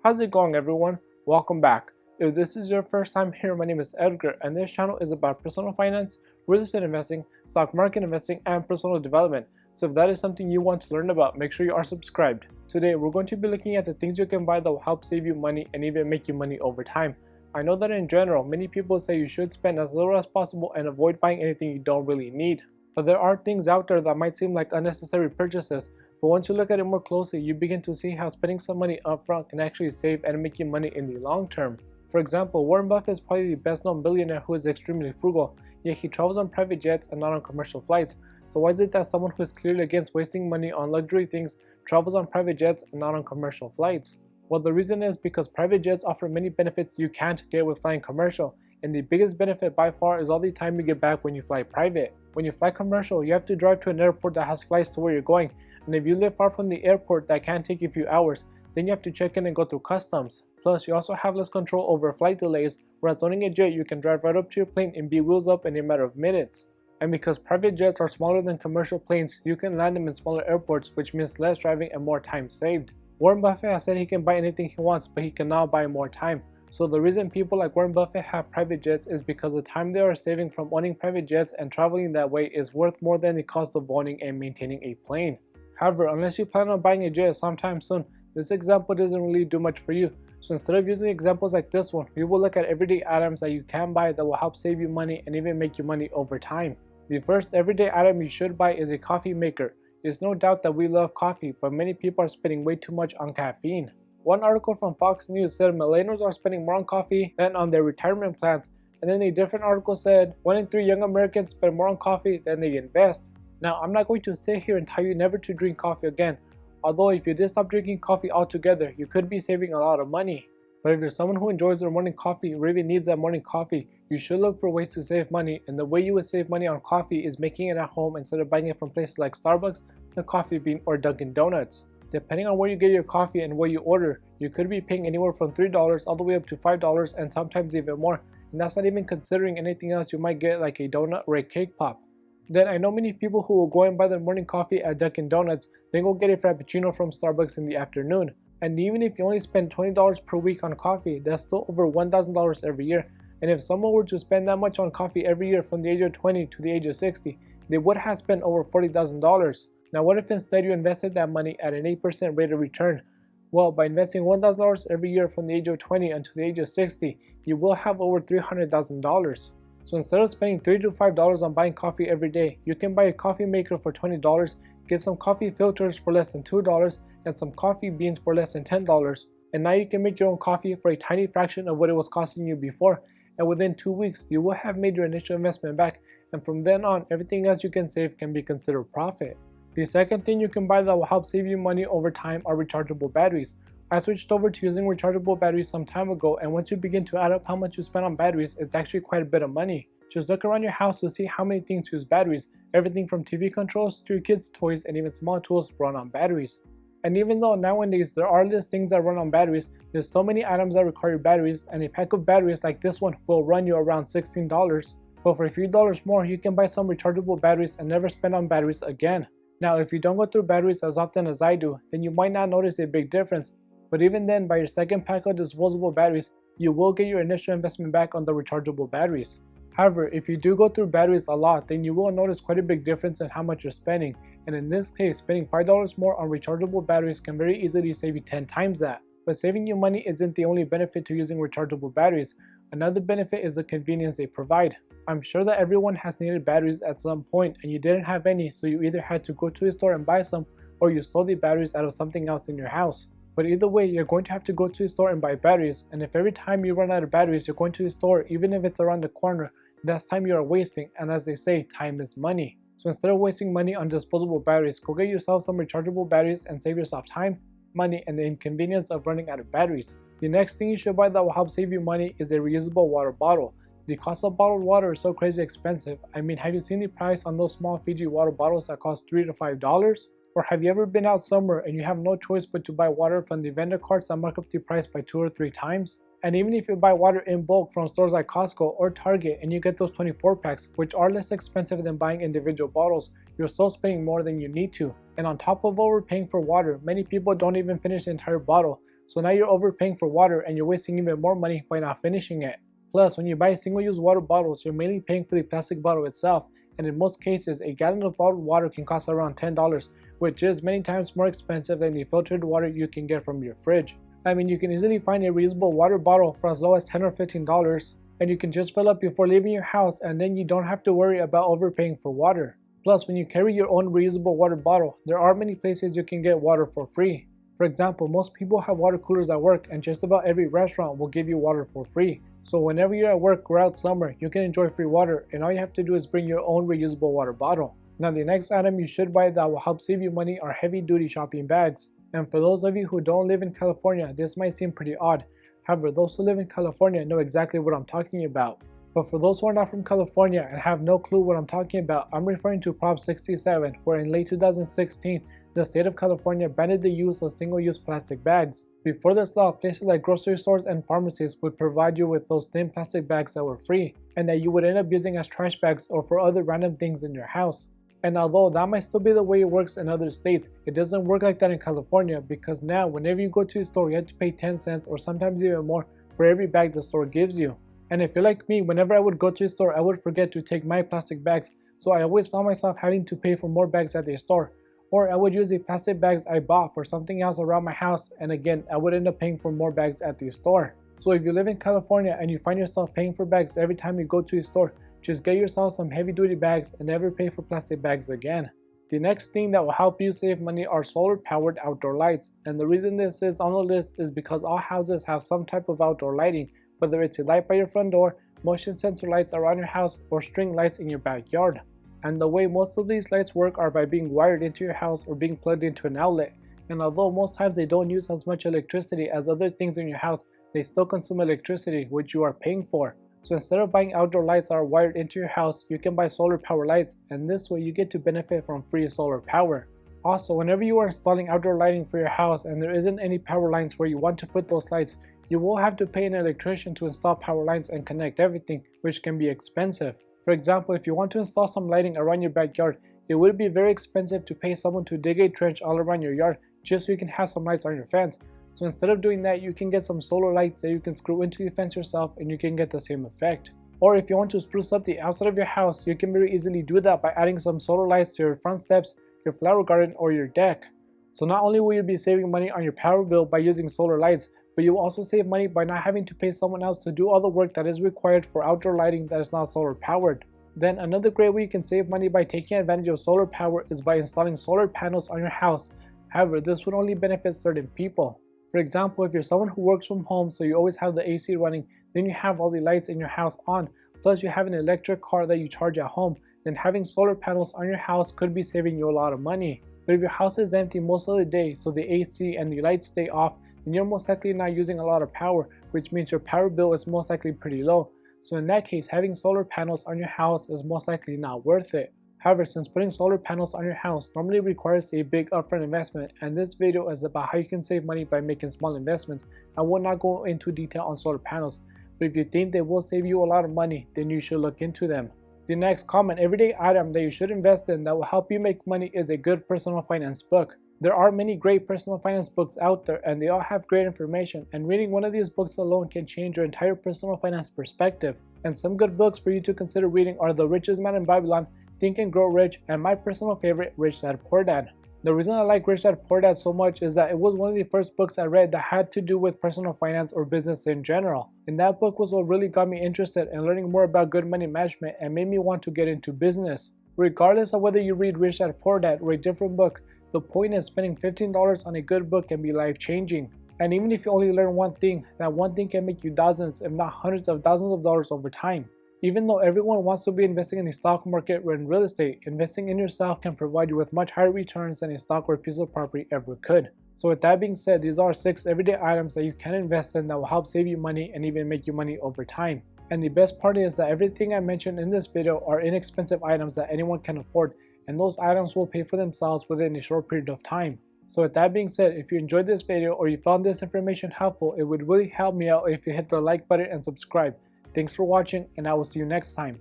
How's it going, everyone? Welcome back. If this is your first time here, my name is Edgar and this channel is about personal finance, real estate investing, stock market investing, and personal development. So if that is something you want to learn about, make sure you are subscribed. Today we're going to be looking at the things you can buy that will help save you money and even make you money over time. I know that in general, many people say you should spend as little as possible and avoid buying anything you don't really need. But there are things out there that might seem like unnecessary purchases, but once you look at it more closely, you begin to see how spending some money upfront can actually save and make you money in the long term. For example, Warren Buffett is probably the best known billionaire who is extremely frugal, yet he travels on private jets and not on commercial flights. So why is it that someone who is clearly against wasting money on luxury things travels on private jets and not on commercial flights? Well, the reason is because private jets offer many benefits you can't get with flying commercial, and the biggest benefit by far is all the time you get back when you fly private. When you fly commercial, you have to drive to an airport that has flights to where you're going, and if you live far from the airport that can take a few hours, then you have to check in and go through customs. Plus, you also have less control over flight delays, whereas owning a jet, you can drive right up to your plane and be wheels up in a matter of minutes. And because private jets are smaller than commercial planes, you can land them in smaller airports, which means less driving and more time saved. Warren Buffett has said he can buy anything he wants, but he cannot buy more time. So the reason people like Warren Buffett have private jets is because the time they are saving from owning private jets and traveling that way is worth more than the cost of owning and maintaining a plane. However, unless you plan on buying a jet sometime soon, this example doesn't really do much for you. So instead of using examples like this one, we will look at everyday items that you can buy that will help save you money and even make you money over time. The first everyday item you should buy is a coffee maker. It's no doubt that we love coffee, but many people are spending way too much on caffeine. One article from Fox News said millennials are spending more on coffee than on their retirement plans, and then a different article said 1 in 3 young Americans spend more on coffee than they invest. Now, I'm not going to sit here and tell you never to drink coffee again, although if you did stop drinking coffee altogether, you could be saving a lot of money. But if you're someone who enjoys their morning coffee or even needs that morning coffee, you should look for ways to save money, and the way you would save money on coffee is making it at home instead of buying it from places like Starbucks, The Coffee Bean, or Dunkin' Donuts. Depending on where you get your coffee and what you order, you could be paying anywhere from $3 all the way up to $5 and sometimes even more, and that's not even considering anything else you might get like a donut or a cake pop. Then I know many people who will go and buy their morning coffee at Dunkin' Donuts, then go get a Frappuccino from Starbucks in the afternoon. And even if you only spend $20 per week on coffee, that's still over $1,000 every year. And if someone were to spend that much on coffee every year from the age of 20 to the age of 60, they would have spent over $40,000. Now what if instead you invested that money at an 8% rate of return? Well, by investing $1,000 every year from the age of 20 until the age of 60, you will have over $300,000. So instead of spending $3 to $5 on buying coffee every day, you can buy a coffee maker for $20, get some coffee filters for less than $2, and some coffee beans for less than $10. And now you can make your own coffee for a tiny fraction of what it was costing you before. And within 2 weeks, you will have made your initial investment back, and from then on, everything else you can save can be considered profit. The second thing you can buy that will help save you money over time are rechargeable batteries. I switched over to using rechargeable batteries some time ago, and once you begin to add up how much you spend on batteries, it's actually quite a bit of money. Just look around your house to see how many things use batteries. Everything from TV controls to your kids' toys and even small tools run on batteries. And even though nowadays there are less things that run on batteries, there's so many items that require batteries, and a pack of batteries like this one will run you around $16. But for a few dollars more, you can buy some rechargeable batteries and never spend on batteries again. Now, if you don't go through batteries as often as I do, then you might not notice a big difference. But even then, by your second pack of disposable batteries, you will get your initial investment back on the rechargeable batteries. However, if you do go through batteries a lot, then you will notice quite a big difference in how much you're spending. And in this case, spending $5 more on rechargeable batteries can very easily save you 10 times that. But saving you money isn't the only benefit to using rechargeable batteries. Another benefit is the convenience they provide. I'm sure that everyone has needed batteries at some point and you didn't have any, so you either had to go to a store and buy some, or you stole the batteries out of something else in your house. But either way, you're going to have to go to a store and buy batteries, and if every time you run out of batteries you're going to the store, even if it's around the corner, that's time you are wasting, and as they say, time is money. So instead of wasting money on disposable batteries, go get yourself some rechargeable batteries and save yourself time, money, and the inconvenience of running out of batteries. The next thing you should buy that will help save you money is a reusable water bottle. The cost of bottled water is so crazy expensive. I mean, have you seen the price on those small Fiji water bottles that cost $3 to $5? Or have you ever been out somewhere and you have no choice but to buy water from the vendor carts that mark up the price by 2 or 3 times? And even if you buy water in bulk from stores like Costco or Target and you get those 24 packs, which are less expensive than buying individual bottles, you're still spending more than you need to. And on top of what we're paying for water, many people don't even finish the entire bottle, so now you're overpaying for water and you're wasting even more money by not finishing it. Plus, when you buy single-use water bottles, you're mainly paying for the plastic bottle itself, and in most cases, a gallon of bottled water can cost around $10, which is many times more expensive than the filtered water you can get from your fridge. I mean, you can easily find a reusable water bottle for as low as $10 or $15, and you can just fill up before leaving your house, and then you don't have to worry about overpaying for water. Plus, when you carry your own reusable water bottle, there are many places you can get water for free. For example, most people have water coolers at work, and just about every restaurant will give you water for free. So whenever you're at work or out somewhere, you can enjoy free water, and all you have to do is bring your own reusable water bottle. Now, the next item you should buy that will help save you money are heavy-duty shopping bags. And for those of you who don't live in California, this might seem pretty odd. However, those who live in California know exactly what I'm talking about. But for those who are not from California and have no clue what I'm talking about, I'm referring to Prop 67, where in late 2016, the state of California banned the use of single-use plastic bags. Before this law, places like grocery stores and pharmacies would provide you with those thin plastic bags that were free, and that you would end up using as trash bags or for other random things in your house. And although that might still be the way it works in other states, it doesn't work like that in California, because now whenever you go to a store, you have to pay 10 cents or sometimes even more for every bag the store gives you. And if you're like me, whenever I would go to a store, I would forget to take my plastic bags, so I always found myself having to pay for more bags at the store. Or I would use the plastic bags I bought for something else around my house, and again, I would end up paying for more bags at the store. So if you live in California and you find yourself paying for bags every time you go to a store, just get yourself some heavy-duty bags and never pay for plastic bags again. The next thing that will help you save money are solar-powered outdoor lights, and the reason this is on the list is because all houses have some type of outdoor lighting, whether it's a light by your front door, motion sensor lights around your house, or string lights in your backyard. And the way most of these lights work are by being wired into your house or being plugged into an outlet. And although most times they don't use as much electricity as other things in your house, they still consume electricity, which you are paying for. So instead of buying outdoor lights that are wired into your house, you can buy solar power lights, and this way you get to benefit from free solar power. Also, whenever you are installing outdoor lighting for your house and there isn't any power lines where you want to put those lights, you will have to pay an electrician to install power lines and connect everything, which can be expensive. For example, if you want to install some lighting around your backyard, it would be very expensive to pay someone to dig a trench all around your yard just so you can have some lights on your fence. So instead of doing that, you can get some solar lights that you can screw into the fence yourself and you can get the same effect. Or if you want to spruce up the outside of your house, you can very easily do that by adding some solar lights to your front steps, your flower garden, or your deck. So not only will you be saving money on your power bill by using solar lights, but you will also save money by not having to pay someone else to do all the work that is required for outdoor lighting that is not solar powered. Then another great way you can save money by taking advantage of solar power is by installing solar panels on your house. However, this would only benefit certain people. For example, if you're someone who works from home so you always have the AC running, then you have all the lights in your house on, plus you have an electric car that you charge at home, then having solar panels on your house could be saving you a lot of money. But if your house is empty most of the day so the AC and the lights stay off, then you're most likely not using a lot of power, which means your power bill is most likely pretty low. So in that case, having solar panels on your house is most likely not worth it. However, since putting solar panels on your house normally requires a big upfront investment, and this video is about how you can save money by making small investments, I will not go into detail on solar panels, but if you think they will save you a lot of money, then you should look into them. The next common everyday item that you should invest in that will help you make money is a good personal finance book. There are many great personal finance books out there and they all have great information, and reading one of these books alone can change your entire personal finance perspective. And some good books for you to consider reading are The Richest Man in Babylon, Think and Grow Rich, and my personal favorite, Rich Dad Poor Dad. The reason I like Rich Dad Poor Dad so much is that it was one of the first books I read that had to do with personal finance or business in general. And that book was what really got me interested in learning more about good money management and made me want to get into business. Regardless of whether you read Rich Dad Poor Dad or a different book, the point is spending $15 on a good book can be life-changing. And even if you only learn one thing, that one thing can make you thousands if not hundreds of thousands of dollars over time. Even though everyone wants to be investing in the stock market or in real estate, investing in yourself can provide you with much higher returns than a stock or a piece of property ever could. So with that being said, these are 6 everyday items that you can invest in that will help save you money and even make you money over time. And the best part is that everything I mentioned in this video are inexpensive items that anyone can afford, and those items will pay for themselves within a short period of time. So with that being said, if you enjoyed this video or you found this information helpful, it would really help me out if you hit the like button and subscribe. Thanks for watching, and I will see you next time.